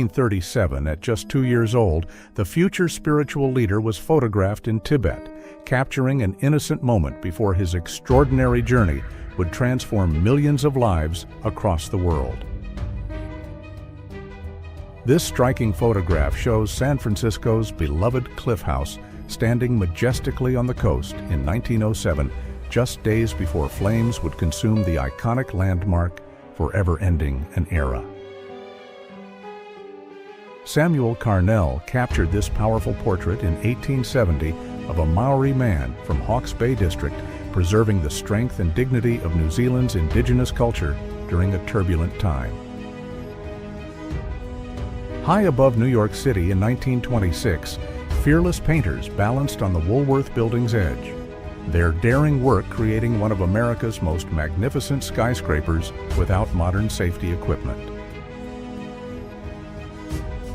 1937, at just 2 years old, the future spiritual leader was photographed in Tibet, capturing an innocent moment before his extraordinary journey would transform millions of lives across the world. This striking photograph shows San Francisco's beloved Cliff House standing majestically on the coast in 1907, just days before flames would consume the iconic landmark, forever ending an era. Samuel Carnell captured this powerful portrait in 1870 of a Maori man from Hawke's Bay District, preserving the strength and dignity of New Zealand's indigenous culture during a turbulent time. High above New York City in 1926, fearless painters balanced on the Woolworth Building's edge, their daring work creating one of America's most magnificent skyscrapers without modern safety equipment.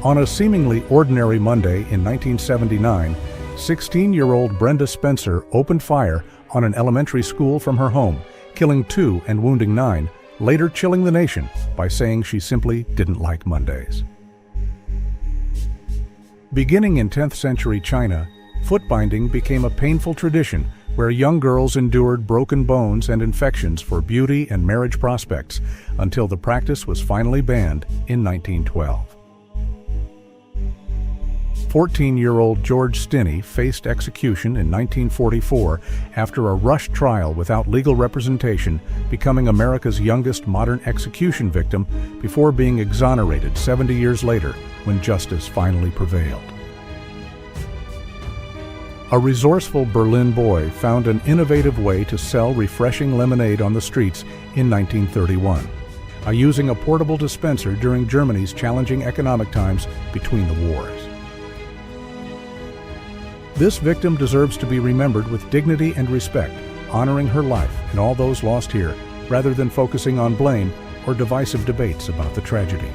On a seemingly ordinary Monday in 1979, 16-year-old Brenda Spencer opened fire on an elementary school from her home, killing 2 and wounding 9, later chilling the nation by saying she simply didn't like Mondays. Beginning in 10th century China, foot-binding became a painful tradition where young girls endured broken bones and infections for beauty and marriage prospects until the practice was finally banned in 1912. 14-year-old George Stinney faced execution in 1944 after a rushed trial without legal representation, becoming America's youngest modern execution victim before being exonerated 70 years later when justice finally prevailed. A resourceful Berlin boy found an innovative way to sell refreshing lemonade on the streets in 1931, using a portable dispenser during Germany's challenging economic times between the wars. This victim deserves to be remembered with dignity and respect, honoring her life and all those lost here, rather than focusing on blame or divisive debates about the tragedy.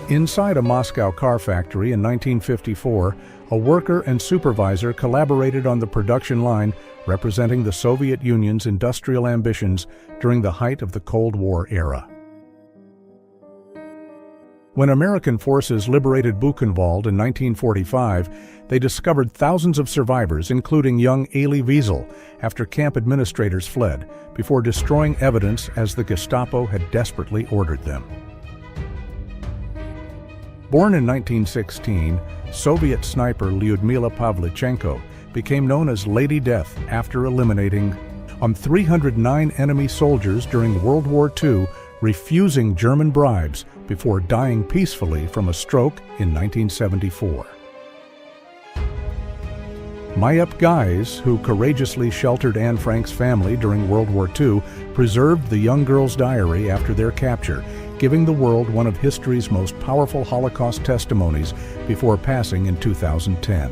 Inside a Moscow car factory in 1954, a worker and supervisor collaborated on the production line representing the Soviet Union's industrial ambitions during the height of the Cold War era. When American forces liberated Buchenwald in 1945, they discovered thousands of survivors, including young Elie Wiesel, after camp administrators fled, before destroying evidence as the Gestapo had desperately ordered them. Born in 1916, Soviet sniper Lyudmila Pavlichenko became known as Lady Death after eliminating 309 enemy soldiers during World War II, refusing German bribes before dying peacefully from a stroke in 1974. Mayup Guys, who courageously sheltered Anne Frank's family during World War II, preserved the young girl's diary after their capture, giving the world one of history's most powerful Holocaust testimonies before passing in 2010.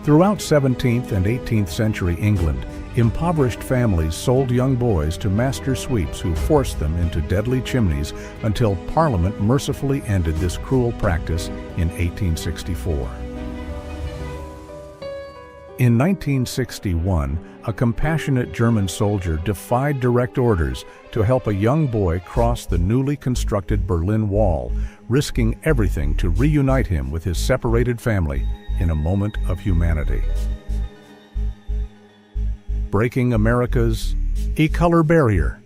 Throughout 17th and 18th century England, impoverished families sold young boys to master sweeps who forced them into deadly chimneys until Parliament mercifully ended this cruel practice in 1864. In 1961, a compassionate German soldier defied direct orders to help a young boy cross the newly constructed Berlin Wall, risking everything to reunite him with his separated family in a moment of humanity. Breaking America's e-color barrier.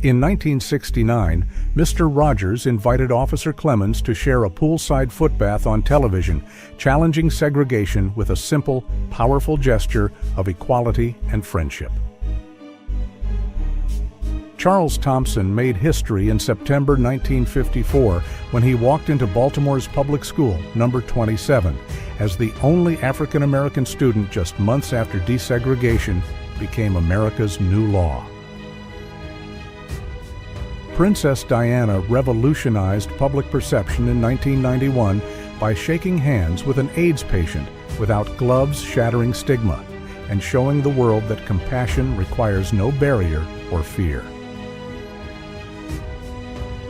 In 1969, Mr. Rogers invited Officer Clemens to share a poolside footbath on television, challenging segregation with a simple, powerful gesture of equality and friendship. Charles Thompson made history in September 1954 when he walked into Baltimore's public school, number 27, as the only African-American student just months after desegregation became America's new law. Princess Diana revolutionized public perception in 1991 by shaking hands with an AIDS patient without gloves, shattering stigma, and showing the world that compassion requires no barrier or fear.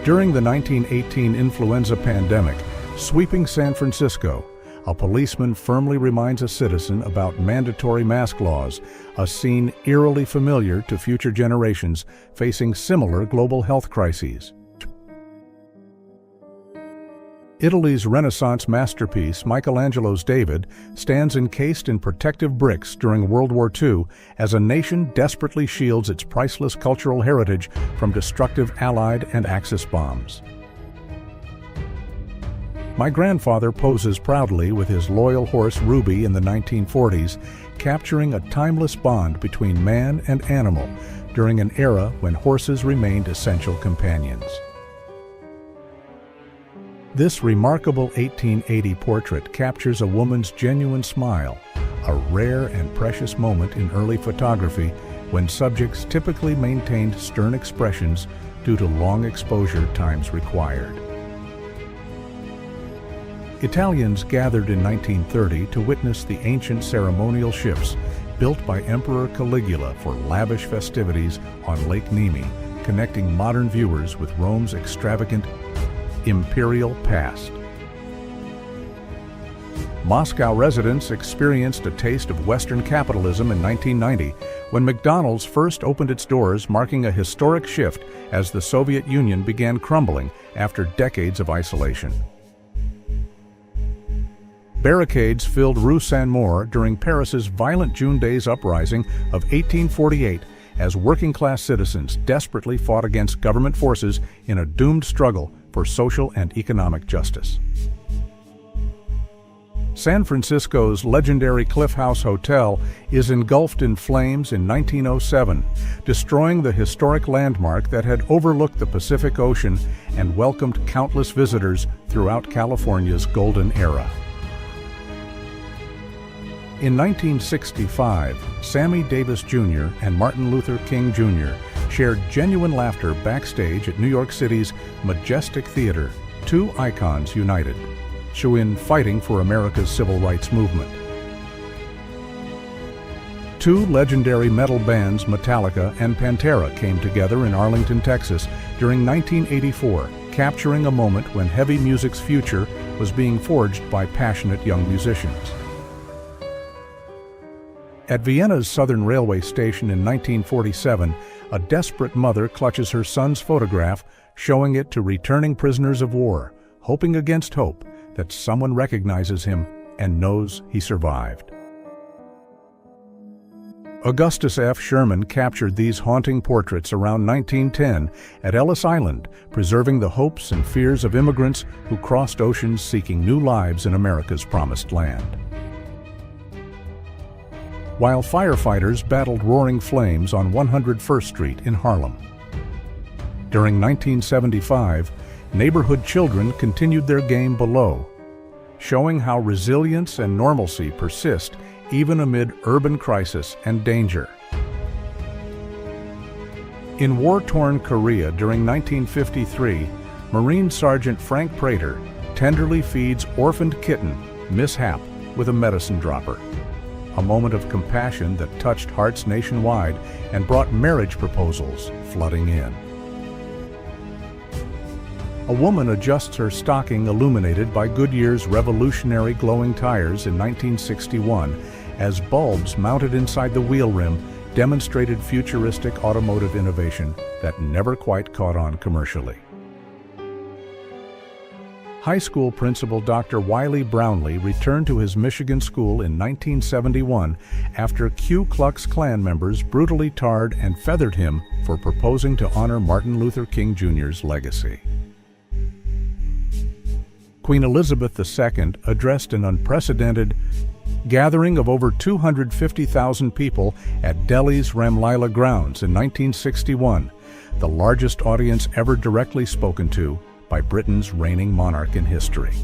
During the 1918 influenza pandemic, sweeping San Francisco, a policeman firmly reminds a citizen about mandatory mask laws, a scene eerily familiar to future generations facing similar global health crises. Italy's Renaissance masterpiece, Michelangelo's David, stands encased in protective bricks during World War II as a nation desperately shields its priceless cultural heritage from destructive Allied and Axis bombs. My grandfather poses proudly with his loyal horse Ruby in the 1940s, capturing a timeless bond between man and animal during an era when horses remained essential companions. This remarkable 1880 portrait captures a woman's genuine smile, a rare and precious moment in early photography when subjects typically maintained stern expressions due to long exposure times required. Italians gathered in 1930 to witness the ancient ceremonial ships built by Emperor Caligula for lavish festivities on Lake Nemi, connecting modern viewers with Rome's extravagant imperial past. Moscow residents experienced a taste of Western capitalism in 1990 when McDonald's first opened its doors, marking a historic shift as the Soviet Union began crumbling after decades of isolation. Barricades filled Rue Saint-Maur during Paris's violent June Days uprising of 1848 as working-class citizens desperately fought against government forces in a doomed struggle for social and economic justice. San Francisco's legendary Cliff House Hotel is engulfed in flames in 1907, destroying the historic landmark that had overlooked the Pacific Ocean and welcomed countless visitors throughout California's golden era. In 1965, Sammy Davis Jr. and Martin Luther King Jr. shared genuine laughter backstage at New York City's Majestic Theater, two icons united, showing fighting for America's civil rights movement. Two legendary metal bands, Metallica and Pantera, came together in Arlington, Texas during 1984, capturing a moment when heavy music's future was being forged by passionate young musicians. At Vienna's Southern Railway station in 1947, a desperate mother clutches her son's photograph, showing it to returning prisoners of war, hoping against hope that someone recognizes him and knows he survived. Augustus F. Sherman captured these haunting portraits around 1910 at Ellis Island, preserving the hopes and fears of immigrants who crossed oceans seeking new lives in America's promised land. While firefighters battled roaring flames on 101st Street in Harlem. During 1975, neighborhood children continued their game below, showing how resilience and normalcy persist even amid urban crisis and danger. In war-torn Korea during 1953, Marine Sergeant Frank Prater tenderly feeds orphaned kitten Miss Hap with a medicine dropper. A moment of compassion that touched hearts nationwide and brought marriage proposals flooding in. A woman adjusts her stocking illuminated by Goodyear's revolutionary glowing tires in 1961 as bulbs mounted inside the wheel rim demonstrated futuristic automotive innovation that never quite caught on commercially. High school principal Dr. Wiley Brownlee returned to his Michigan school in 1971 after Ku Klux Klan members brutally tarred and feathered him for proposing to honor Martin Luther King Jr.'s legacy. Queen Elizabeth II addressed an unprecedented gathering of over 250,000 people at Delhi's Ramlila grounds in 1961, the largest audience ever directly spoken to by Britain's reigning monarch in history.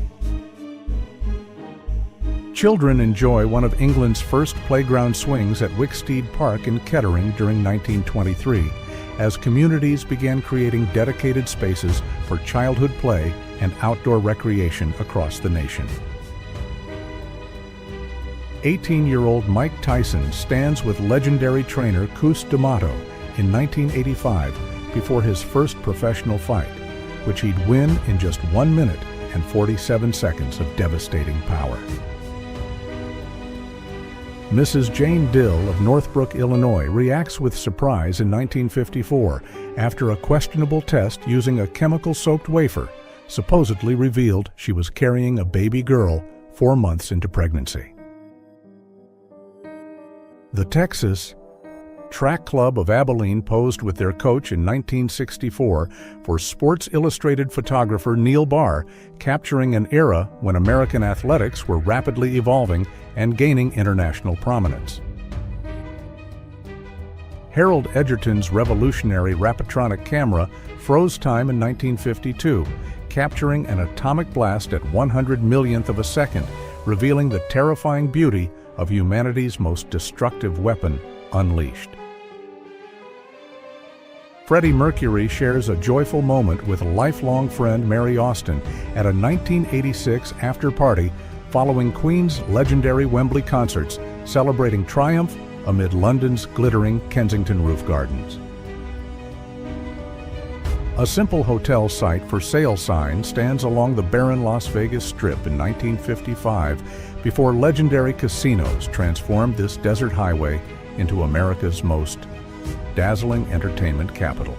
Children enjoy one of England's first playground swings at Wicksteed Park in Kettering during 1923, as communities began creating dedicated spaces for childhood play and outdoor recreation across the nation. 18-year-old Mike Tyson stands with legendary trainer Cus D'Amato in 1985 before his first professional fight, which he'd win in just 1 minute and 47 seconds of devastating power. Mrs. Jane Dill of Northbrook, Illinois, reacts with surprise in 1954 after a questionable test using a chemical-soaked wafer supposedly revealed she was carrying a baby girl 4 months into pregnancy. The Texas Track Club of Abilene posed with their coach in 1964 for Sports Illustrated photographer Neil Barr, capturing an era when American athletics were rapidly evolving and gaining international prominence. Harold Edgerton's revolutionary Rapitronic camera froze time in 1952, capturing an atomic blast at 100 millionth of a second, revealing the terrifying beauty of humanity's most destructive weapon unleashed. Freddie Mercury shares a joyful moment with lifelong friend Mary Austin at a 1986 after-party following Queen's legendary Wembley concerts, celebrating triumph amid London's glittering Kensington roof gardens. A simple hotel site for sale sign stands along the barren Las Vegas Strip in 1955 before legendary casinos transformed this desert highway into America's most dazzling entertainment capital.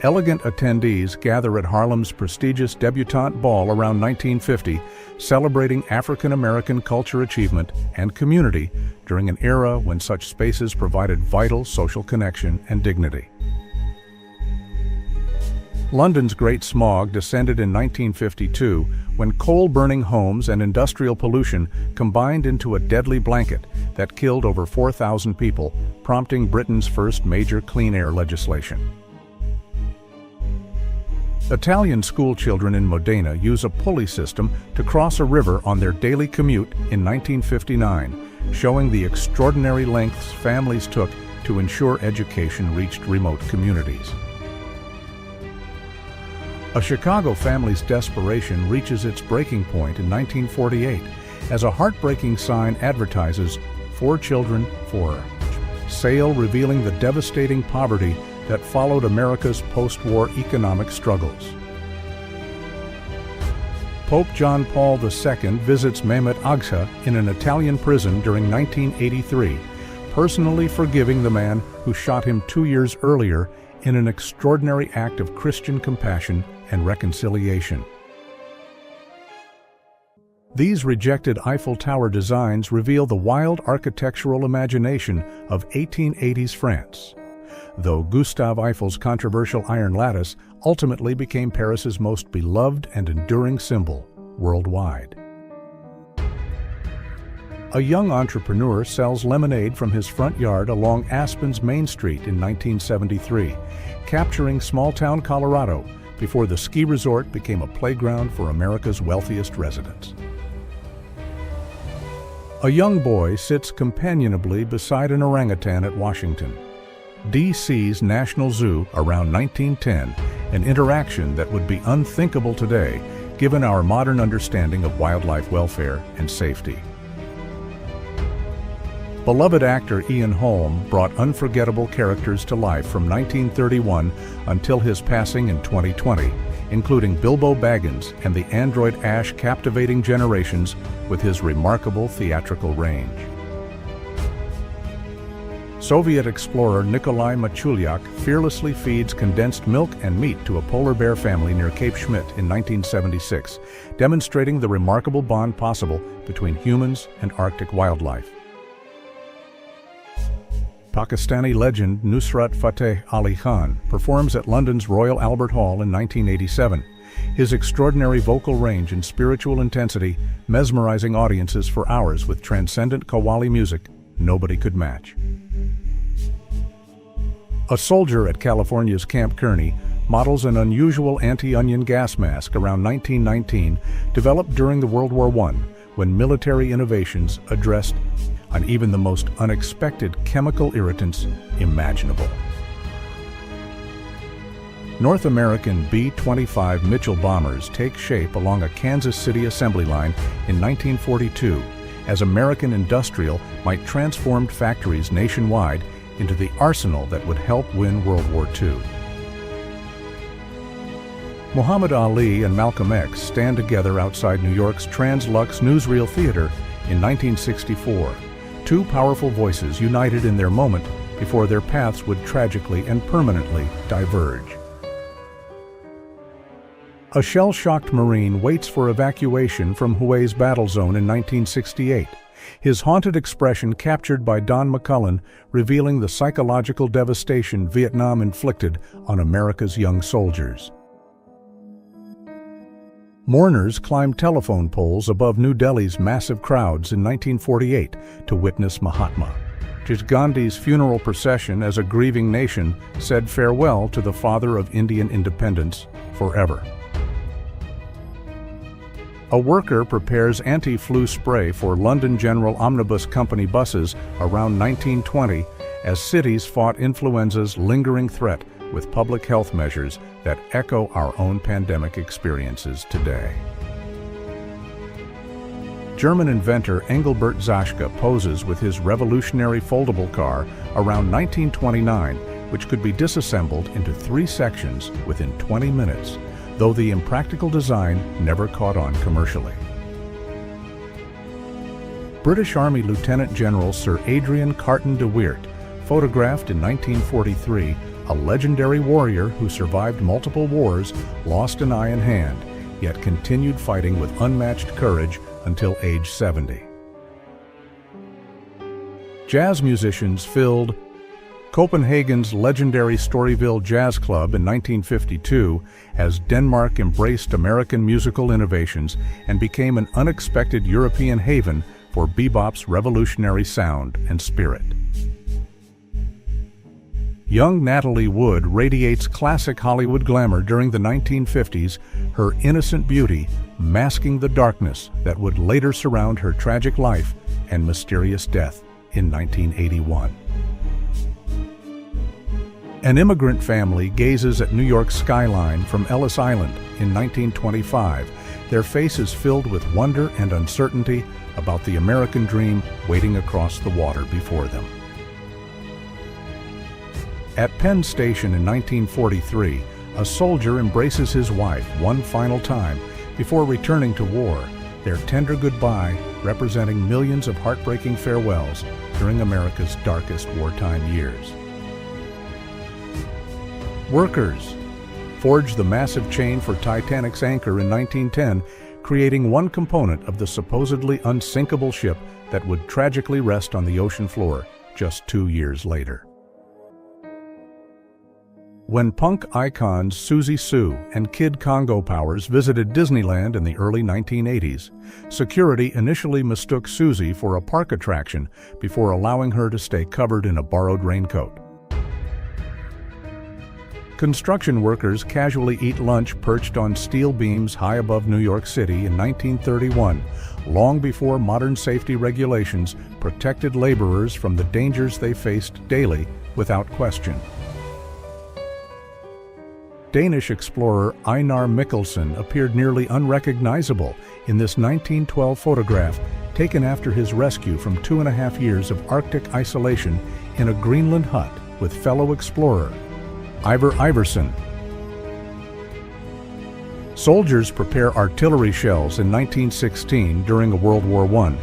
Elegant attendees gather at Harlem's prestigious debutante ball around 1950, celebrating African-American culture achievement and community during an era when such spaces provided vital social connection and dignity. London's Great Smog descended in 1952 when coal-burning homes and industrial pollution combined into a deadly blanket that killed over 4,000 people, prompting Britain's first major clean air legislation. Italian schoolchildren in Modena use a pulley system to cross a river on their daily commute in 1959, showing the extraordinary lengths families took to ensure education reached remote communities. A Chicago family's desperation reaches its breaking point in 1948 as a heartbreaking sign advertises "For Children, For" sale revealing the devastating poverty that followed America's post-war economic struggles. Pope John Paul II visits Mehmet Agca in an Italian prison during 1983, personally forgiving the man who shot him 2 years earlier in an extraordinary act of Christian compassion and reconciliation. These rejected Eiffel Tower designs reveal the wild architectural imagination of 1880s France, though Gustave Eiffel's controversial iron lattice ultimately became Paris's most beloved and enduring symbol worldwide. A young entrepreneur sells lemonade from his front yard along Aspen's Main Street in 1973, capturing small-town Colorado before the ski resort became a playground for America's wealthiest residents. A young boy sits companionably beside an orangutan at Washington, D.C.'s National Zoo around 1910, an interaction that would be unthinkable today given our modern understanding of wildlife welfare and safety. Beloved actor Ian Holm brought unforgettable characters to life from 1931 until his passing in 2020, including Bilbo Baggins and the android Ash captivating generations with his remarkable theatrical range. Soviet explorer Nikolai Machulyak fearlessly feeds condensed milk and meat to a polar bear family near Cape Schmidt in 1976, demonstrating the remarkable bond possible between humans and Arctic wildlife. Pakistani legend Nusrat Fateh Ali Khan performs at London's Royal Albert Hall in 1987. His extraordinary vocal range and spiritual intensity mesmerizing audiences for hours with transcendent qawwali music nobody could match. A soldier at California's Camp Kearney models an unusual anti-onion gas mask around 1919, developed during the World War I, when military innovations addressed on even the most unexpected chemical irritants imaginable. North American B-25 Mitchell bombers take shape along a Kansas City assembly line in 1942 as American industrial might transform factories nationwide into the arsenal that would help win World War II. Muhammad Ali and Malcolm X stand together outside New York's Translux Newsreel Theater in 1964. Two powerful voices united in their moment before their paths would tragically and permanently diverge. A shell-shocked Marine waits for evacuation from Huey's battle zone in 1968, his haunted expression captured by Don McCullin, revealing the psychological devastation Vietnam inflicted on America's young soldiers. Mourners climbed telephone poles above New Delhi's massive crowds in 1948 to witness Mahatma Gandhi's funeral procession as a grieving nation said farewell to the father of Indian independence forever. A worker prepares anti-flu spray for London General Omnibus Company buses around 1920 as cities fought influenza's lingering threat with public health measures that echo our own pandemic experiences today. German inventor Engelbert Zaschke poses with his revolutionary foldable car around 1929, which could be disassembled into 3 sections within 20 minutes. Though the impractical design never caught on commercially. British Army Lieutenant General Sir Adrian Carton de Weert, photographed in 1943, a legendary warrior who survived multiple wars, lost an eye and hand, yet continued fighting with unmatched courage until age 70. Jazz musicians filled Copenhagen's legendary Storyville Jazz Club in 1952 as Denmark embraced American musical innovations and became an unexpected European haven for bebop's revolutionary sound and spirit. Young Natalie Wood radiates classic Hollywood glamour during the 1950s, her innocent beauty masking the darkness that would later surround her tragic life and mysterious death in 1981. An immigrant family gazes at New York's skyline from Ellis Island in 1925, their faces filled with wonder and uncertainty about the American dream waiting across the water before them. At Penn Station in 1943, a soldier embraces his wife one final time before returning to war, their tender goodbye representing millions of heartbreaking farewells during America's darkest wartime years. Workers forged the massive chain for Titanic's anchor in 1910, creating one component of the supposedly unsinkable ship that would tragically rest on the ocean floor just 2 years later. When punk icons Suzy Sue and Kid Congo Powers visited Disneyland in the early 1980s, security initially mistook Suzy for a park attraction before allowing her to stay covered in a borrowed raincoat. Construction workers casually eat lunch perched on steel beams high above New York City in 1931, long before modern safety regulations protected laborers from the dangers they faced daily without question. Danish explorer Einar Mikkelsen appeared nearly unrecognizable in this 1912 photograph taken after his rescue from 2.5 years of Arctic isolation in a Greenland hut with fellow explorer Ivar Iverson. Soldiers prepare artillery shells in 1916 during World War I,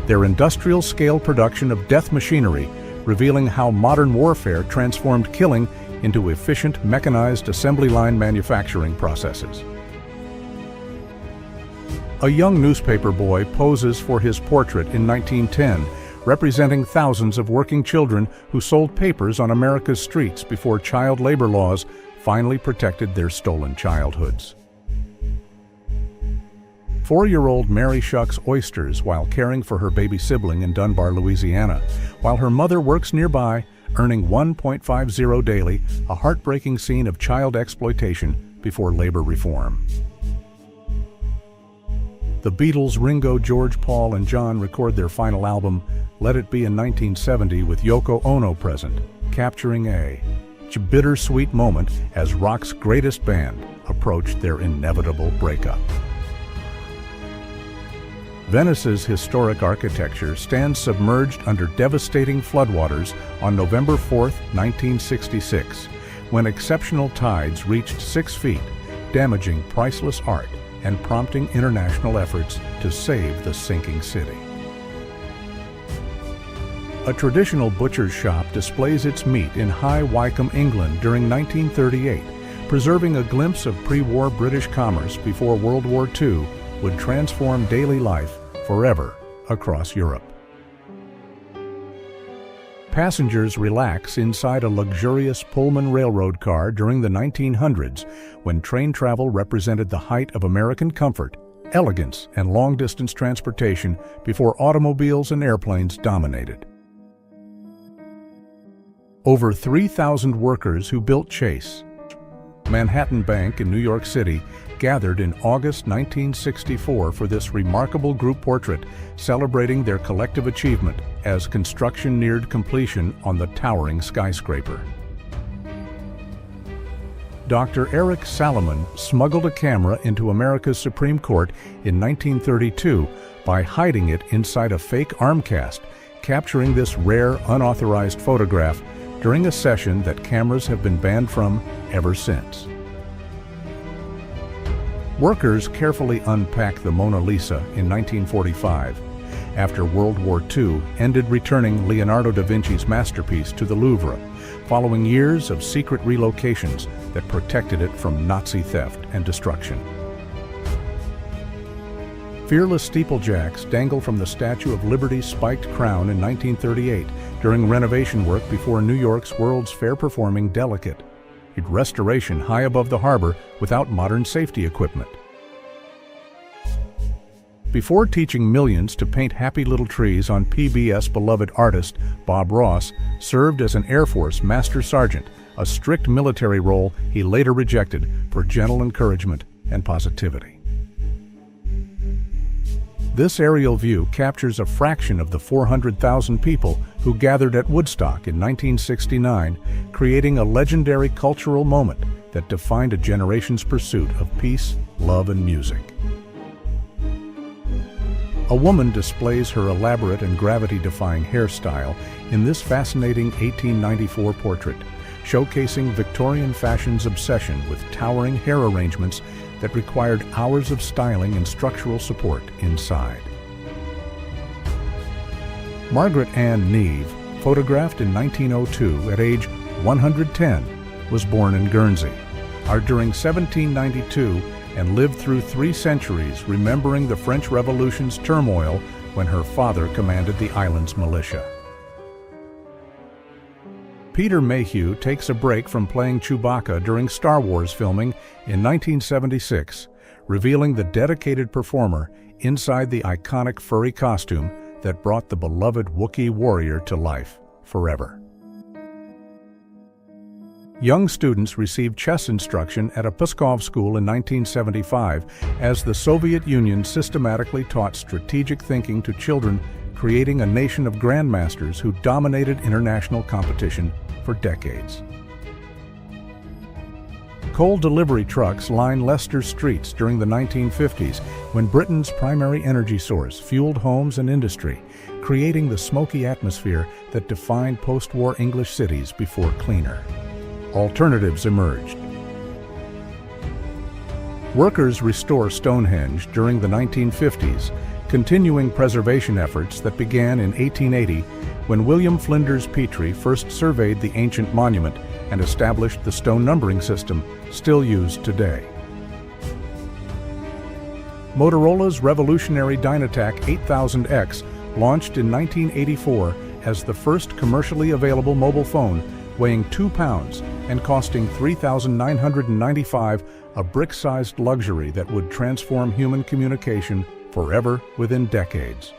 their industrial-scale production of death machinery revealing how modern warfare transformed killing into efficient mechanized assembly line manufacturing processes. A young newspaper boy poses for his portrait in 1910, representing thousands of working children who sold papers on America's streets before child labor laws finally protected their stolen childhoods. 4-year-old Mary shucks oysters while caring for her baby sibling in Dunbar, Louisiana, while her mother works nearby, earning $1.50 daily, a heartbreaking scene of child exploitation before labor reform. The Beatles' Ringo, George, Paul, and John record their final album, Let It Be, in 1970 with Yoko Ono present, capturing a bittersweet moment as rock's greatest band approached their inevitable breakup. Venice's historic architecture stands submerged under devastating floodwaters on November 4, 1966, when exceptional tides reached 6 feet, damaging priceless art and prompting international efforts to save the sinking city. A traditional butcher's shop displays its meat in High Wycombe, England during 1938, preserving a glimpse of pre-war British commerce before World War II would transform daily life forever across Europe. Passengers relax inside a luxurious Pullman railroad car during the 1900s, when train travel represented the height of American comfort, elegance, and long-distance transportation before automobiles and airplanes dominated. Over 3,000 workers who built Chase Manhattan Bank in New York City gathered in August 1964 for this remarkable group portrait celebrating their collective achievement as construction neared completion on the towering skyscraper. Dr. Eric Salomon smuggled a camera into America's Supreme Court in 1932 by hiding it inside a fake arm cast, capturing this rare, unauthorized photograph during a session that cameras have been banned from ever since. Workers carefully unpacked the Mona Lisa in 1945, after World War II ended returning Leonardo da Vinci's masterpiece to the Louvre, following years of secret relocations that protected it from Nazi theft and destruction. Fearless steeplejacks dangle from the Statue of Liberty's spiked crown in 1938 during renovation work before New York's World's Fair-performing Delicate, a restoration high above the harbor without modern safety equipment. Before teaching millions to paint happy little trees on PBS beloved artist Bob Ross served as an Air Force Master Sergeant, a strict military role he later rejected for gentle encouragement and positivity. This aerial view captures a fraction of the 400,000 people who gathered at Woodstock in 1969, creating a legendary cultural moment that defined a generation's pursuit of peace, love, and music. A woman displays her elaborate and gravity-defying hairstyle in this fascinating 1894 portrait, showcasing Victorian fashion's obsession with towering hair arrangements that required hours of styling and structural support inside. Margaret Ann Neve, photographed in 1902 at age 110, was born in Guernsey, during 1792, and lived through 3 centuries, remembering the French Revolution's turmoil when her father commanded the island's militia. Peter Mayhew takes a break from playing Chewbacca during Star Wars filming in 1976, revealing the dedicated performer inside the iconic furry costume that brought the beloved Wookiee warrior to life forever. Young students received chess instruction at a Pskov school in 1975 as the Soviet Union systematically taught strategic thinking to children, creating a nation of grandmasters who dominated international competition for decades. Coal delivery trucks lined Leicester streets during the 1950s when Britain's primary energy source fueled homes and industry, creating the smoky atmosphere that defined post-war English cities before cleaner. Alternatives emerged. Workers restore Stonehenge during the 1950s, continuing preservation efforts that began in 1880 when William Flinders Petrie first surveyed the ancient monument and established the stone numbering system still used today. Motorola's revolutionary Dynatac 8000X launched in 1984 as the first commercially available mobile phone, weighing 2 pounds and costing $3,995, a brick-sized luxury that would transform human communication forever within decades.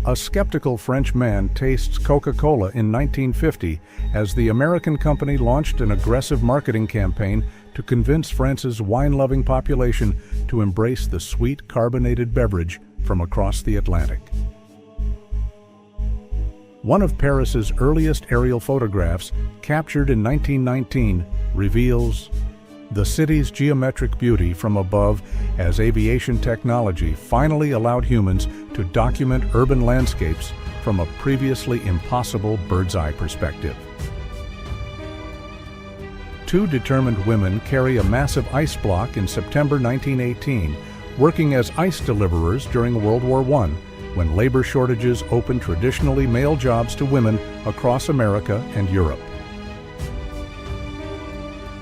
A skeptical French man tastes Coca-Cola in 1950 as the American company launched an aggressive marketing campaign to convince France's wine-loving population to embrace the sweet carbonated beverage from across the Atlantic. One of Paris's earliest aerial photographs, captured in 1919, reveals the city's geometric beauty from above as aviation technology finally allowed humans to document urban landscapes from a previously impossible bird's-eye perspective. 2 determined women carry a massive ice block in September 1918, working as ice deliverers during World War I, when labor shortages opened traditionally male jobs to women across America and Europe.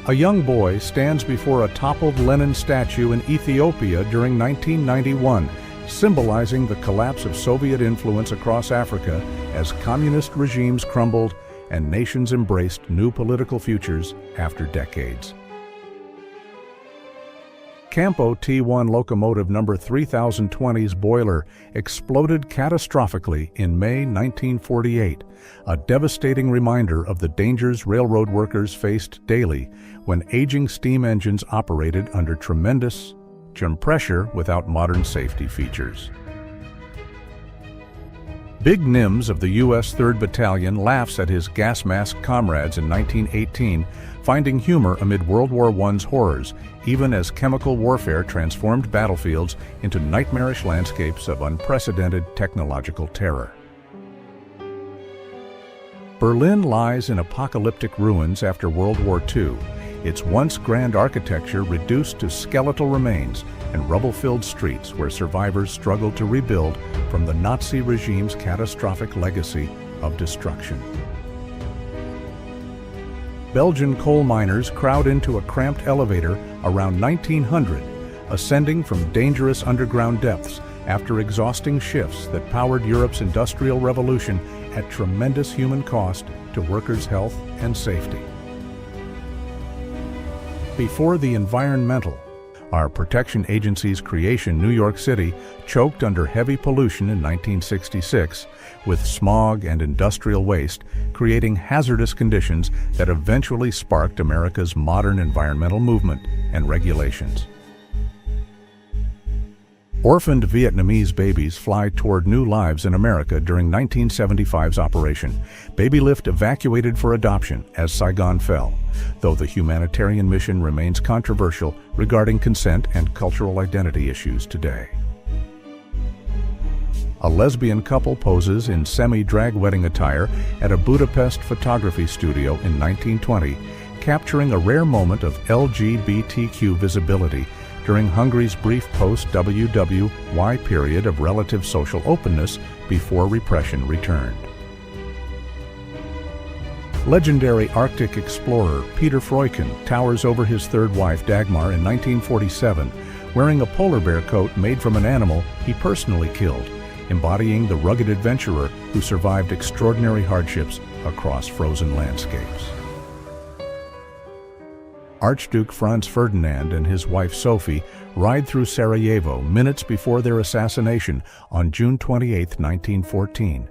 A young boy stands before a toppled Lenin statue in Ethiopia during 1991, symbolizing the collapse of Soviet influence across Africa as communist regimes crumbled and nations embraced new political futures after decades. Campo T1 locomotive number 3020's boiler exploded catastrophically in May 1948, a devastating reminder of the dangers railroad workers faced daily when aging steam engines operated under tremendous pressure without modern safety features. Big Nims of the U.S. 3rd Battalion laughs at his gas mask comrades in 1918, finding humor amid World War I's horrors, even as chemical warfare transformed battlefields into nightmarish landscapes of unprecedented technological terror. Berlin lies in apocalyptic ruins after World War II, its once grand architecture reduced to skeletal remains and rubble-filled streets where survivors struggled to rebuild from the Nazi regime's catastrophic legacy of destruction. Belgian coal miners crowd into a cramped elevator around 1900, ascending from dangerous underground depths after exhausting shifts that powered Europe's industrial revolution at tremendous human cost to workers' health and safety. Before the environmental, our protection agency's creation, New York City, choked under heavy pollution in 1966, with smog and industrial waste, creating hazardous conditions that eventually sparked America's modern environmental movement and regulations. Orphaned Vietnamese babies fly toward new lives in America during 1975's Operation Baby Lift evacuated for adoption as Saigon fell, though the humanitarian mission remains controversial regarding consent and cultural identity issues today. A lesbian couple poses in semi-drag wedding attire at a Budapest photography studio in 1920, capturing a rare moment of LGBTQ visibility during Hungary's brief post-WWY period of relative social openness before repression returned. Legendary Arctic explorer Peter Freuchen towers over his third wife Dagmar in 1947, wearing a polar bear coat made from an animal he personally killed, embodying the rugged adventurer who survived extraordinary hardships across frozen landscapes. Archduke Franz Ferdinand and his wife Sophie ride through Sarajevo minutes before their assassination on June 28, 1914,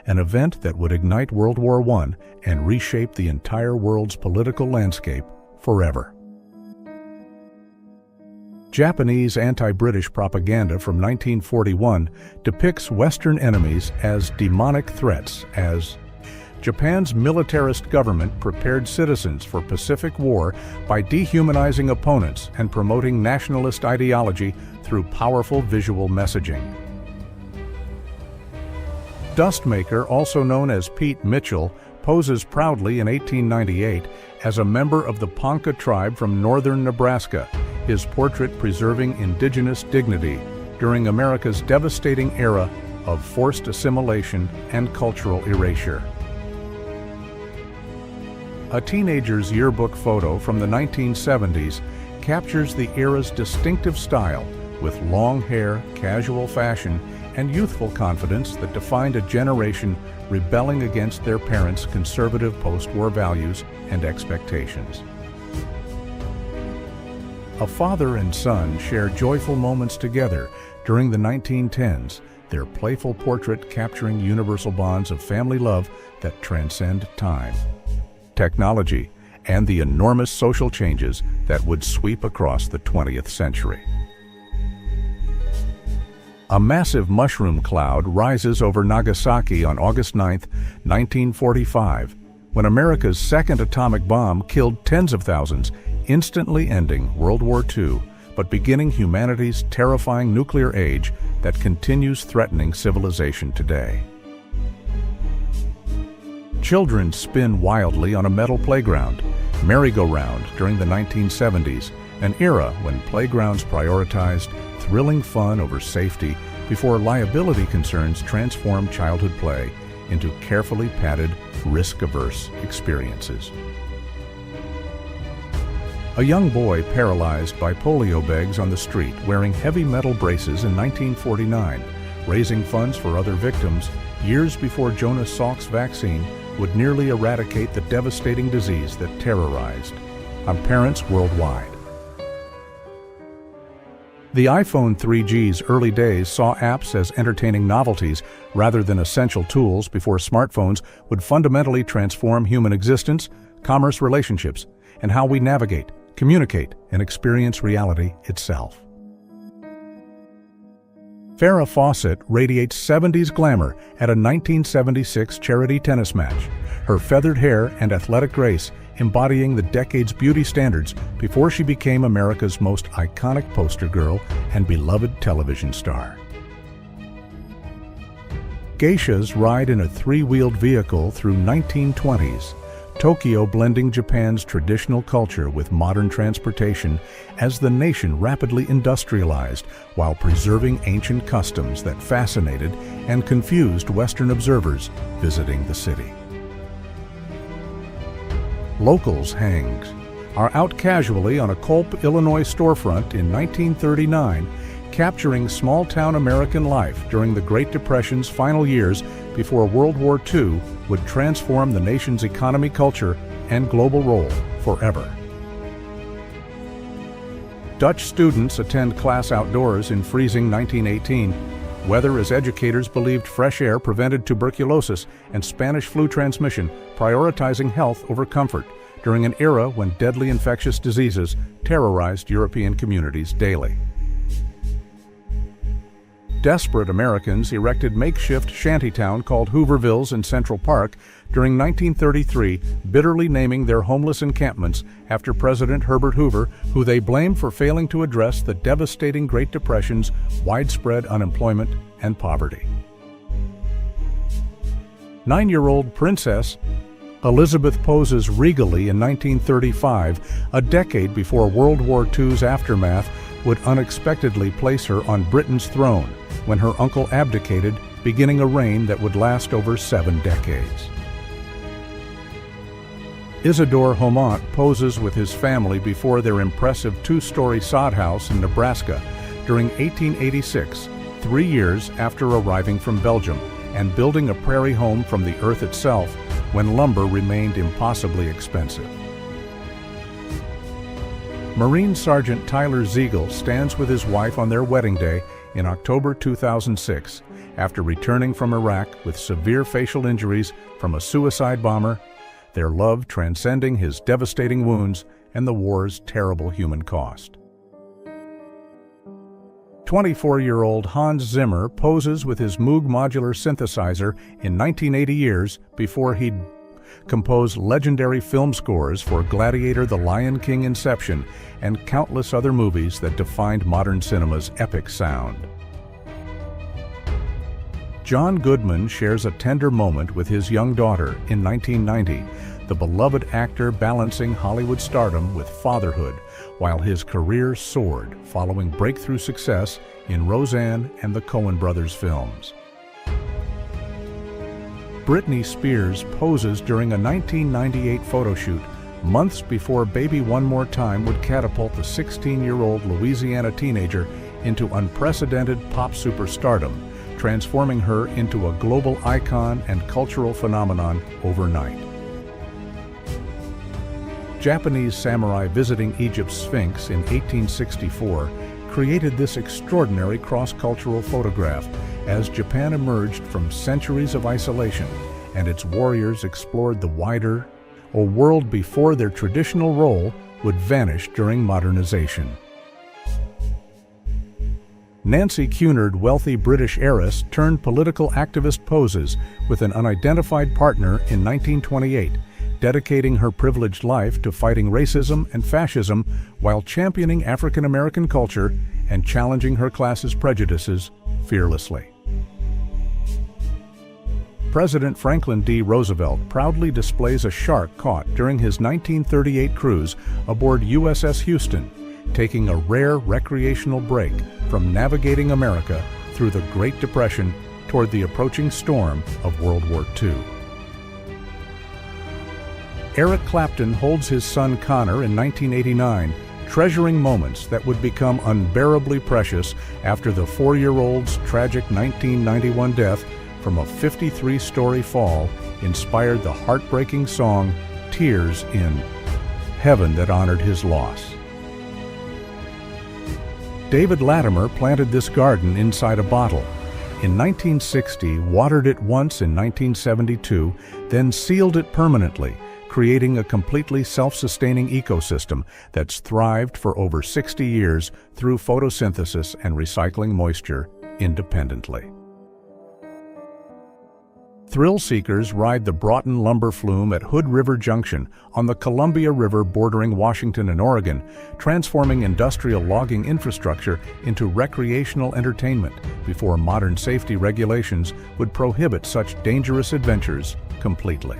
an event that would ignite World War I and reshape the entire world's political landscape forever. Japanese anti-British propaganda from 1941 depicts Western enemies as demonic threats as Japan's militarist government prepared citizens for Pacific War by dehumanizing opponents and promoting nationalist ideology through powerful visual messaging. Dustmaker, also known as Pete Mitchell, poses proudly in 1898 as a member of the Ponca tribe from northern Nebraska, his portrait preserving indigenous dignity during America's devastating era of forced assimilation and cultural erasure. A teenager's yearbook photo from the 1970s captures the era's distinctive style with long hair, casual fashion, and youthful confidence that defined a generation rebelling against their parents' conservative post-war values and expectations. A father and son share joyful moments together during the 1910s, their playful portrait capturing universal bonds of family love that transcend time, technology, and the enormous social changes that would sweep across the 20th century. A massive mushroom cloud rises over Nagasaki on August 9, 1945, when America's second atomic bomb killed tens of thousands, instantly ending World War II, but beginning humanity's terrifying nuclear age that continues threatening civilization today. Children spin wildly on a metal playground, merry-go-round, during the 1970s, an era when playgrounds prioritized thrilling fun over safety before liability concerns transformed childhood play into carefully padded, risk-averse experiences. A young boy paralyzed by polio begs on the street wearing heavy metal braces in 1949, raising funds for other victims years before Jonas Salk's vaccine would nearly eradicate the devastating disease that terrorized parents worldwide. The iPhone 3G's early days saw apps as entertaining novelties rather than essential tools before smartphones would fundamentally transform human existence, commerce relationships, and how we navigate, communicate, and experience reality itself. Farrah Fawcett radiates 70s glamour at a 1976 charity tennis match, her feathered hair and athletic grace embodying the decade's beauty standards before she became America's most iconic poster girl and beloved television star. Geishas ride in a three-wheeled vehicle through 1920s, Tokyo blending Japan's traditional culture with modern transportation as the nation rapidly industrialized while preserving ancient customs that fascinated and confused Western observers visiting the city. Locals Hangs are out casually on a Culp, Illinois storefront in 1939, capturing small-town American life during the Great Depression's final years before World War II would transform the nation's economy, culture, and global role forever. Dutch students attend class outdoors in freezing 1918, whether as educators believed fresh air prevented tuberculosis and Spanish flu transmission, prioritizing health over comfort during an era when deadly infectious diseases terrorized European communities daily. Desperate Americans erected makeshift shantytown called Hoovervilles in Central Park during 1933, bitterly naming their homeless encampments after President Herbert Hoover, who they blamed for failing to address the devastating Great Depression's widespread unemployment and poverty. 9-year-old Princess Elizabeth poses regally in 1935, a decade before World War II's aftermath would unexpectedly place her on Britain's throne when her uncle abdicated, beginning a reign that would last over 7 decades. Isidore Homont poses with his family before their impressive 2-story sod house in Nebraska during 1886, 3 years after arriving from Belgium and building a prairie home from the earth itself when lumber remained impossibly expensive. Marine Sergeant Tyler Ziegel stands with his wife on their wedding day in October 2006 after returning from Iraq with severe facial injuries from a suicide bomber, their love transcending his devastating wounds and the war's terrible human cost. 24-year-old Hans Zimmer poses with his Moog modular synthesizer in 1980 years before he'd compose legendary film scores for Gladiator, The Lion King, Inception, and countless other movies that defined modern cinema's epic sound. John Goodman shares a tender moment with his young daughter in 1990, the beloved actor balancing Hollywood stardom with fatherhood while his career soared following breakthrough success in Roseanne and the Coen brothers films. Britney Spears poses during a 1998 photo shoot months before Baby One More Time would catapult the 16-year-old Louisiana teenager into unprecedented pop superstardom, transforming her into a global icon and cultural phenomenon overnight. Japanese samurai visiting Egypt's Sphinx in 1864 created this extraordinary cross-cultural photograph as Japan emerged from centuries of isolation and its warriors explored the wider, a world before their traditional role would vanish during modernization. Nancy Cunard, wealthy British heiress, turned political activist poses with an unidentified partner in 1928, dedicating her privileged life to fighting racism and fascism while championing African American culture and challenging her class's prejudices fearlessly. President Franklin D. Roosevelt proudly displays a shark caught during his 1938 cruise aboard USS Houston, taking a rare recreational break from navigating America through the Great Depression toward the approaching storm of World War II. Eric Clapton holds his son Connor in 1989, treasuring moments that would become unbearably precious after the 4-year-old's tragic 1991 death from a 53-story fall inspired the heartbreaking song Tears in Heaven that honored his loss. David Latimer planted this garden inside a bottle. In 1960, watered it once in 1972, then sealed it permanently, creating a completely self-sustaining ecosystem that's thrived for over 60 years through photosynthesis and recycling moisture independently. Thrill seekers ride the Broughton lumber flume at Hood River Junction on the Columbia River bordering Washington and Oregon, transforming industrial logging infrastructure into recreational entertainment before modern safety regulations would prohibit such dangerous adventures completely.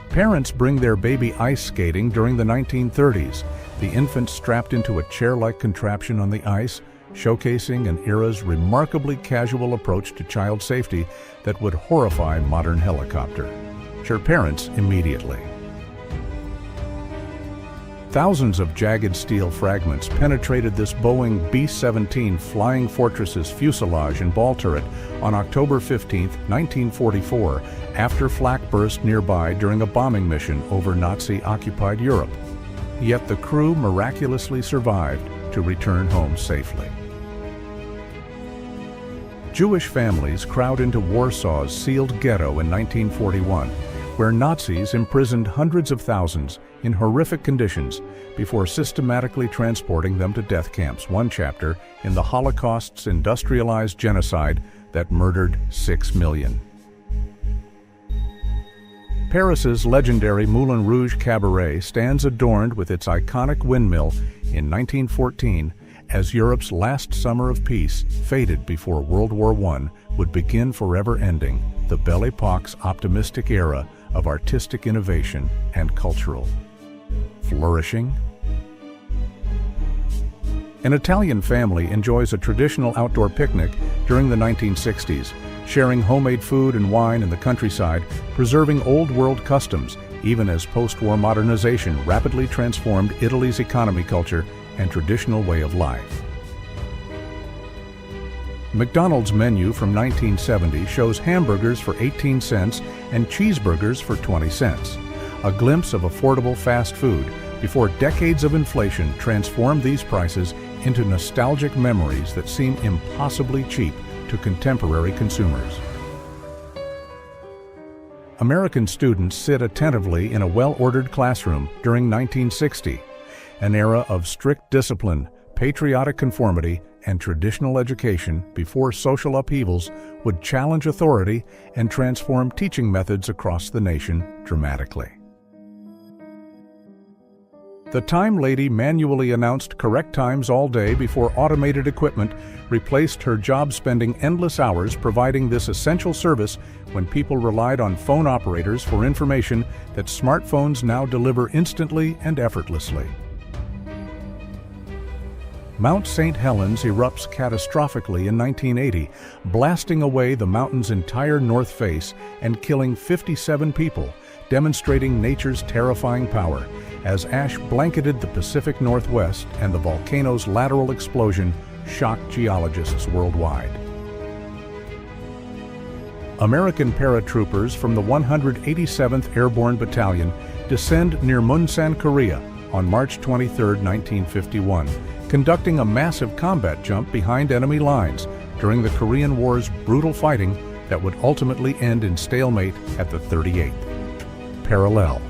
Parents bring their baby ice skating during the 1930s, the infant strapped into a chair-like contraption on the ice, showcasing an era's remarkably casual approach to child safety that would horrify modern helicopter parents immediately. Thousands of jagged steel fragments penetrated this Boeing B-17 Flying Fortress's fuselage and ball turret on October 15, 1944, after flak burst nearby during a bombing mission over Nazi-occupied Europe. Yet the crew miraculously survived to return home safely. Jewish families crowd into Warsaw's sealed ghetto in 1941, where Nazis imprisoned hundreds of thousands in horrific conditions before systematically transporting them to death camps, one chapter in the Holocaust's industrialized genocide that murdered 6 million. Paris's legendary Moulin Rouge Cabaret stands adorned with its iconic windmill in 1914 as Europe's last summer of peace faded before World War I would begin forever ending the Belle Époque's optimistic era of artistic innovation and cultural flourishing. An Italian family enjoys a traditional outdoor picnic during the 1960s, sharing homemade food and wine in the countryside, preserving old-world customs, even as post-war modernization rapidly transformed Italy's economy, culture, and traditional way of life. McDonald's menu from 1970 shows hamburgers for 18 cents and cheeseburgers for 20 cents, a glimpse of affordable fast food before decades of inflation transformed these prices into nostalgic memories that seem impossibly cheap to contemporary consumers. American students sit attentively in a well-ordered classroom during 1960, an era of strict discipline, patriotic conformity, and traditional education before social upheavals would challenge authority and transform teaching methods across the nation dramatically. The time lady manually announced correct times all day before automated equipment replaced her job, spending endless hours providing this essential service when people relied on phone operators for information that smartphones now deliver instantly and effortlessly. Mount St. Helens erupts catastrophically in 1980, blasting away the mountain's entire north face and killing 57 people, demonstrating nature's terrifying power, as ash blanketed the Pacific Northwest and the volcano's lateral explosion shocked geologists worldwide. American paratroopers from the 187th Airborne Battalion descend near Munsan, Korea on March 23, 1951, conducting a massive combat jump behind enemy lines during the Korean War's brutal fighting that would ultimately end in stalemate at the 38th parallel.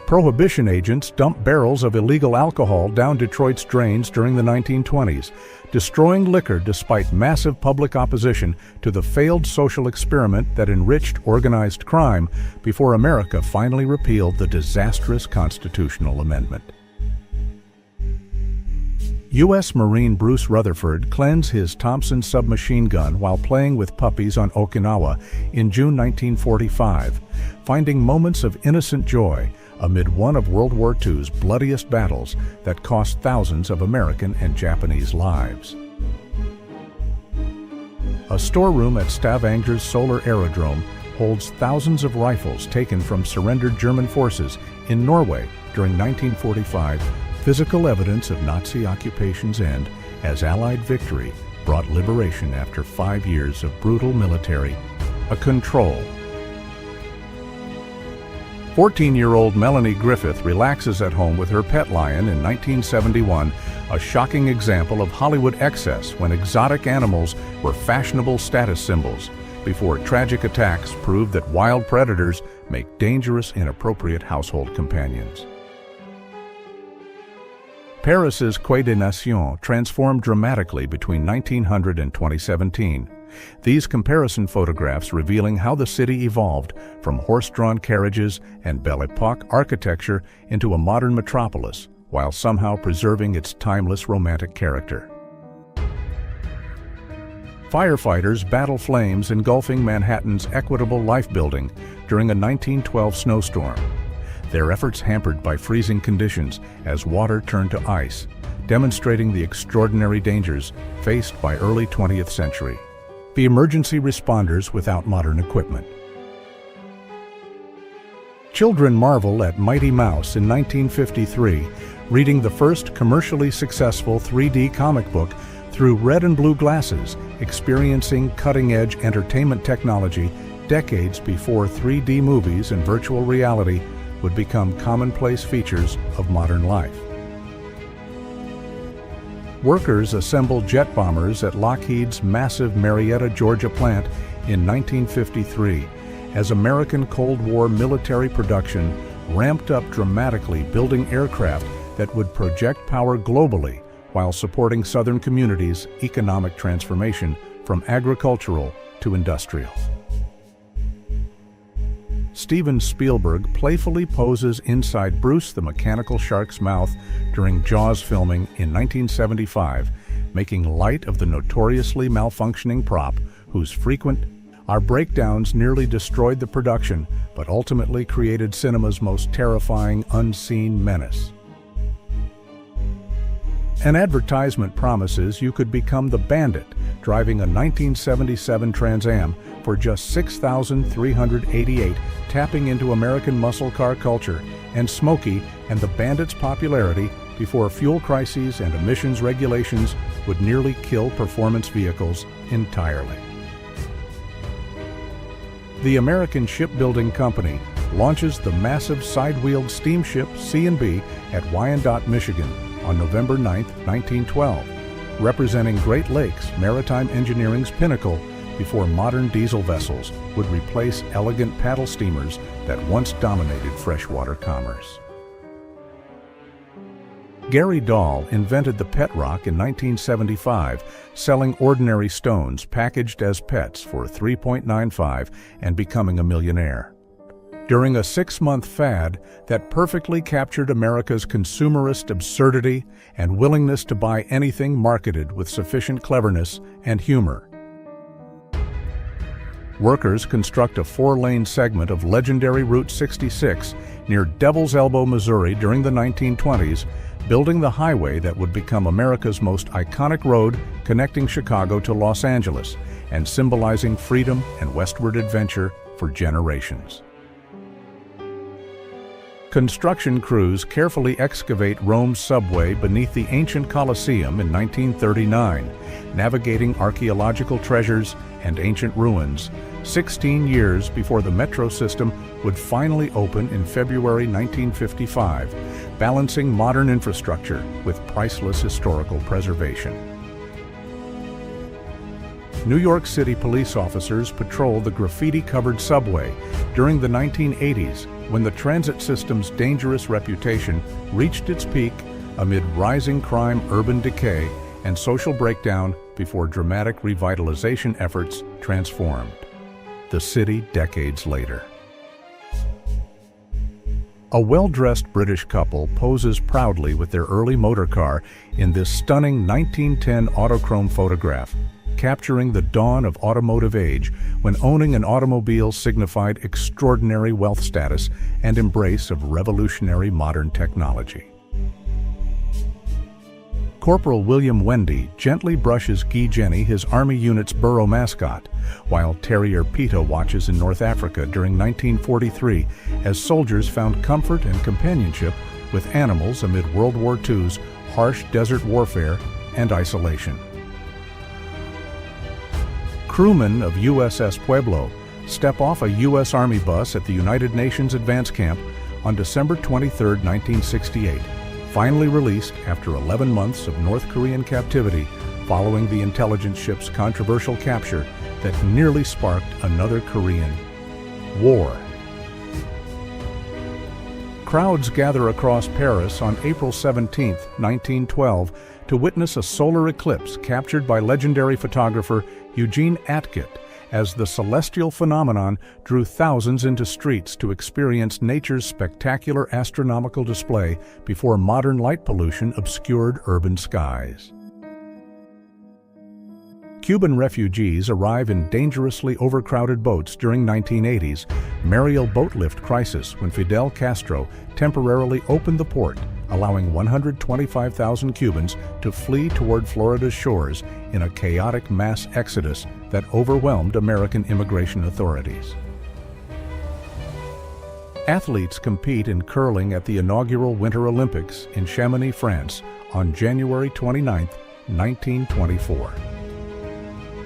Prohibition agents dumped barrels of illegal alcohol down Detroit's drains during the 1920s, destroying liquor despite massive public opposition to the failed social experiment that enriched organized crime before America finally repealed the disastrous constitutional amendment. U.S. Marine Bruce Rutherford cleansed his Thompson submachine gun while playing with puppies on Okinawa in June 1945, finding moments of innocent joy amid one of World War II's bloodiest battles that cost thousands of American and Japanese lives. A storeroom at Stavanger's Solar Aerodrome holds thousands of rifles taken from surrendered German forces in Norway during 1945, physical evidence of Nazi occupation's end as Allied victory brought liberation after 5 years of brutal military control. 14-year-old Melanie Griffith relaxes at home with her pet lion in 1971, a shocking example of Hollywood excess when exotic animals were fashionable status symbols, before tragic attacks proved that wild predators make dangerous, inappropriate household companions. Paris's Quai des Nations transformed dramatically between 1900 and 2017. These comparison photographs revealing how the city evolved from horse-drawn carriages and Belle Epoque architecture into a modern metropolis, while somehow preserving its timeless romantic character. Firefighters battle flames engulfing Manhattan's Equitable Life Building during a 1912 snowstorm. Their efforts hampered by freezing conditions as water turned to ice, demonstrating the extraordinary dangers faced by early 20th century. The emergency responders without modern equipment. Children marvel at Mighty Mouse in 1953, reading the first commercially successful 3D comic book through red and blue glasses, experiencing cutting-edge entertainment technology decades before 3D movies and virtual reality would become commonplace features of modern life. Workers assembled jet bombers at Lockheed's massive Marietta, Georgia plant in 1953 as American Cold War military production ramped up dramatically, building aircraft that would project power globally while supporting Southern communities' economic transformation from agricultural to industrial. Steven Spielberg playfully poses inside Bruce the Mechanical Shark's mouth during Jaws filming in 1975, making light of the notoriously malfunctioning prop whose frequent breakdowns nearly destroyed the production, but ultimately created cinema's most terrifying unseen menace. An advertisement promises you could become the bandit driving a 1977 Trans Am for just $6,388, tapping into American muscle car culture and Smokey and the Bandit's popularity before fuel crises and emissions regulations would nearly kill performance vehicles entirely. The American Shipbuilding Company launches the massive side-wheeled steamship C&B at Wyandotte, Michigan on November 9, 1912, representing Great Lakes maritime engineering's pinnacle before modern diesel vessels would replace elegant paddle steamers that once dominated freshwater commerce. Gary Dahl invented the pet rock in 1975, selling ordinary stones packaged as pets for $3.95 and becoming a millionaire. During a 6-month fad that perfectly captured America's consumerist absurdity and willingness to buy anything marketed with sufficient cleverness and humor. Workers construct a 4-lane segment of legendary Route 66 near Devil's Elbow, Missouri during the 1920s, building the highway that would become America's most iconic road connecting Chicago to Los Angeles and symbolizing freedom and westward adventure for generations. Construction crews carefully excavate Rome's subway beneath the ancient Colosseum in 1939, navigating archaeological treasures and ancient ruins, 16 years before the metro system would finally open in February 1955, balancing modern infrastructure with priceless historical preservation. New York City police officers patrolled the graffiti-covered subway during the 1980s when the transit system's dangerous reputation reached its peak amid rising crime, urban decay, and social breakdown before dramatic revitalization efforts transformed the city decades later. A well-dressed British couple poses proudly with their early motor car in this stunning 1910 autochrome photograph. capturing the dawn of automotive age, when owning an automobile signified extraordinary wealth status and embrace of revolutionary modern technology. Corporal William Wendy gently brushes Guy Jenny, his Army unit's burro mascot, while Terrier Pita watches in North Africa during 1943 as soldiers found comfort and companionship with animals amid World War II's harsh desert warfare and isolation. Crewmen of USS Pueblo step off a U.S. Army bus at the United Nations Advance Camp on December 23, 1968, finally released after 11 months of North Korean captivity following the intelligence ship's controversial capture that nearly sparked another Korean war. Crowds gather across Paris on April 17, 1912, to witness a solar eclipse captured by legendary photographer Eugene Atget, as the celestial phenomenon drew thousands into streets to experience nature's spectacular astronomical display before modern light pollution obscured urban skies. Cuban refugees arrive in dangerously overcrowded boats during 1980's Mariel boat lift crisis, when Fidel Castro temporarily opened the port, allowing 125,000 Cubans to flee toward Florida's shores in a chaotic mass exodus that overwhelmed American immigration authorities. Athletes compete in curling at the inaugural Winter Olympics in Chamonix, France on January 29, 1924.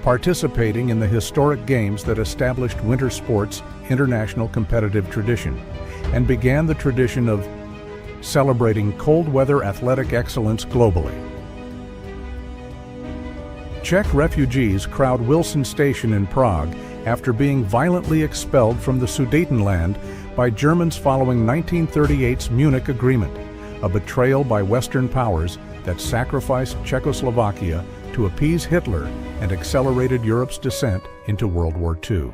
Participating in the historic games that established winter sports' international competitive tradition and began the tradition of celebrating cold weather athletic excellence globally. Czech refugees crowd Wilson Station in Prague after being violently expelled from the Sudetenland by Germans following 1938's Munich Agreement, a betrayal by Western powers that sacrificed Czechoslovakia to appease Hitler and accelerated Europe's descent into World War II.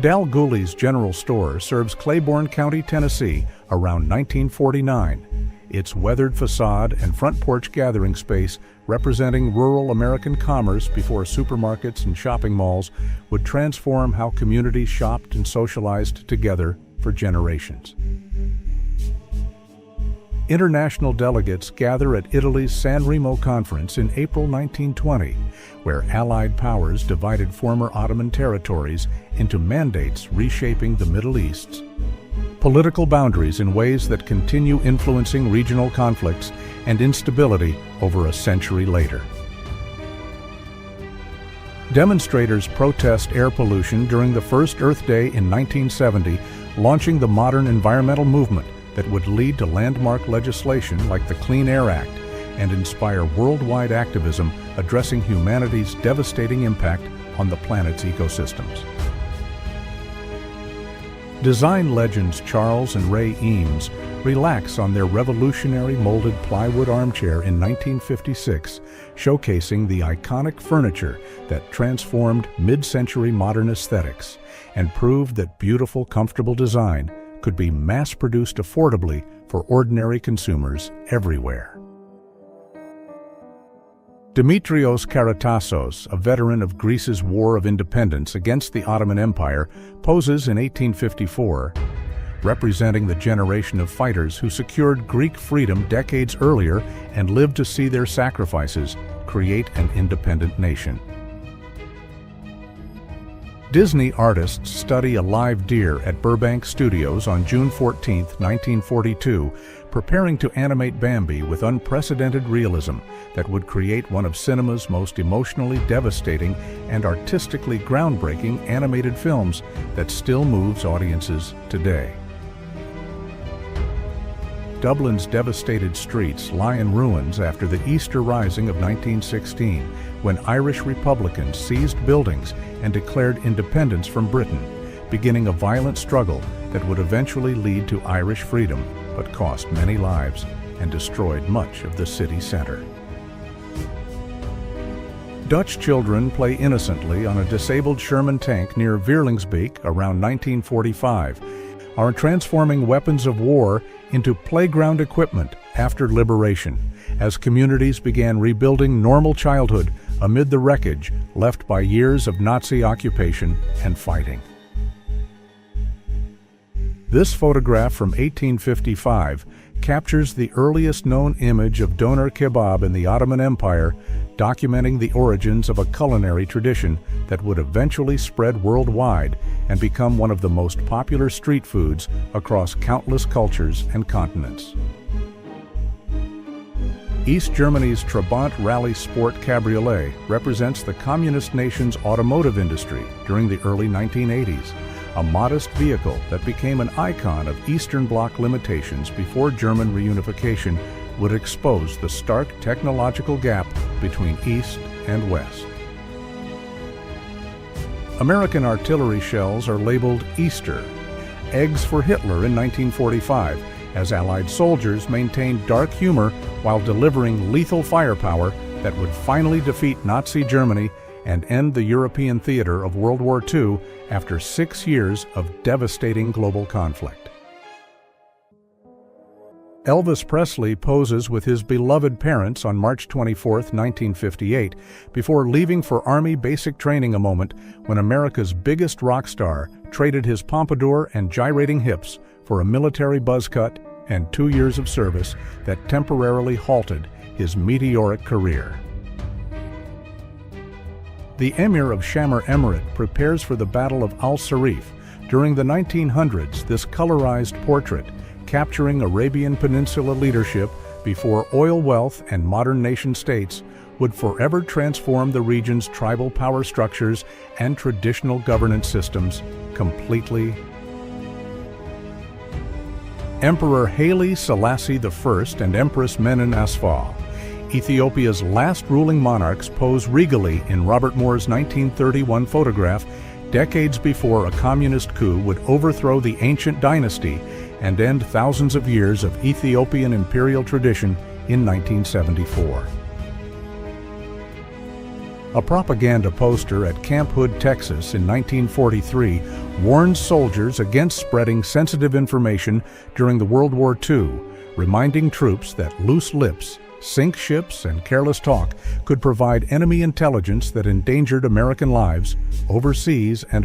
Dal Gooley's General Store serves Claiborne County, Tennessee around 1949, its weathered facade and front porch gathering space representing rural American commerce before supermarkets and shopping malls would transform how communities shopped and socialized together for generations. International delegates gather at Italy's San Remo Conference in April 1920, where Allied powers divided former Ottoman territories into mandates reshaping the Middle East's political boundaries in ways that continue influencing regional conflicts and instability over a century later. Demonstrators protest air pollution during the first Earth Day in 1970, launching the modern environmental movement that would lead to landmark legislation like the Clean Air Act and inspire worldwide activism addressing humanity's devastating impact on the planet's ecosystems. Design legends Charles and Ray Eames relax on their revolutionary molded plywood armchair in 1956, showcasing the iconic furniture that transformed mid-century modern aesthetics and proved that beautiful, comfortable design could be mass-produced affordably for ordinary consumers everywhere. Dimitrios Karatassos, a veteran of Greece's War of Independence against the Ottoman Empire, poses in 1854, representing the generation of fighters who secured Greek freedom decades earlier and lived to see their sacrifices create an independent nation. Disney artists study a live deer at Burbank Studios on June 14, 1942, preparing to animate Bambi with unprecedented realism that would create one of cinema's most emotionally devastating and artistically groundbreaking animated films that still moves audiences today. Dublin's devastated streets lie in ruins after the Easter Rising of 1916, when Irish Republicans seized buildings and declared independence from Britain, beginning a violent struggle that would eventually lead to Irish freedom, but cost many lives and destroyed much of the city center. Dutch children play innocently on a disabled Sherman tank near Vierlingsbeek around 1945, are transforming weapons of war into playground equipment after liberation, as communities began rebuilding normal childhood amid the wreckage left by years of Nazi occupation and fighting. This photograph from 1855 captures the earliest known image of doner kebab in the Ottoman Empire, documenting the origins of a culinary tradition that would eventually spread worldwide and become one of the most popular street foods across countless cultures and continents. East Germany's Trabant Rally Sport Cabriolet represents the communist nation's automotive industry during the early 1980s, a modest vehicle that became an icon of Eastern Bloc limitations before German reunification would expose the stark technological gap between East and West. American artillery shells are labeled Easter, eggs for Hitler in 1945, as Allied soldiers maintained dark humor while delivering lethal firepower that would finally defeat Nazi Germany and end the European theater of World War II after 6 years of devastating global conflict. Elvis Presley poses with his beloved parents on March 24, 1958, before leaving for Army basic training, a moment when America's biggest rock star traded his pompadour and gyrating hips for a military buzz cut and 2 years of service that temporarily halted his meteoric career. The Emir of Shamar Emirate prepares for the Battle of Al-Sarif. During the 1900s, this colorized portrait, capturing Arabian Peninsula leadership before oil wealth and modern nation-states, would forever transform the region's tribal power structures and traditional governance systems completely. Emperor Haile Selassie I and Empress Menen Asfaw, Ethiopia's last ruling monarchs, pose regally in Robert Moore's 1931 photograph, decades before a communist coup would overthrow the ancient dynasty and end thousands of years of Ethiopian imperial tradition in 1974. A propaganda poster at Camp Hood, Texas in 1943 warned soldiers against spreading sensitive information during the World War II, reminding troops that loose lips, sink ships, and careless talk could provide enemy intelligence that endangered American lives overseas and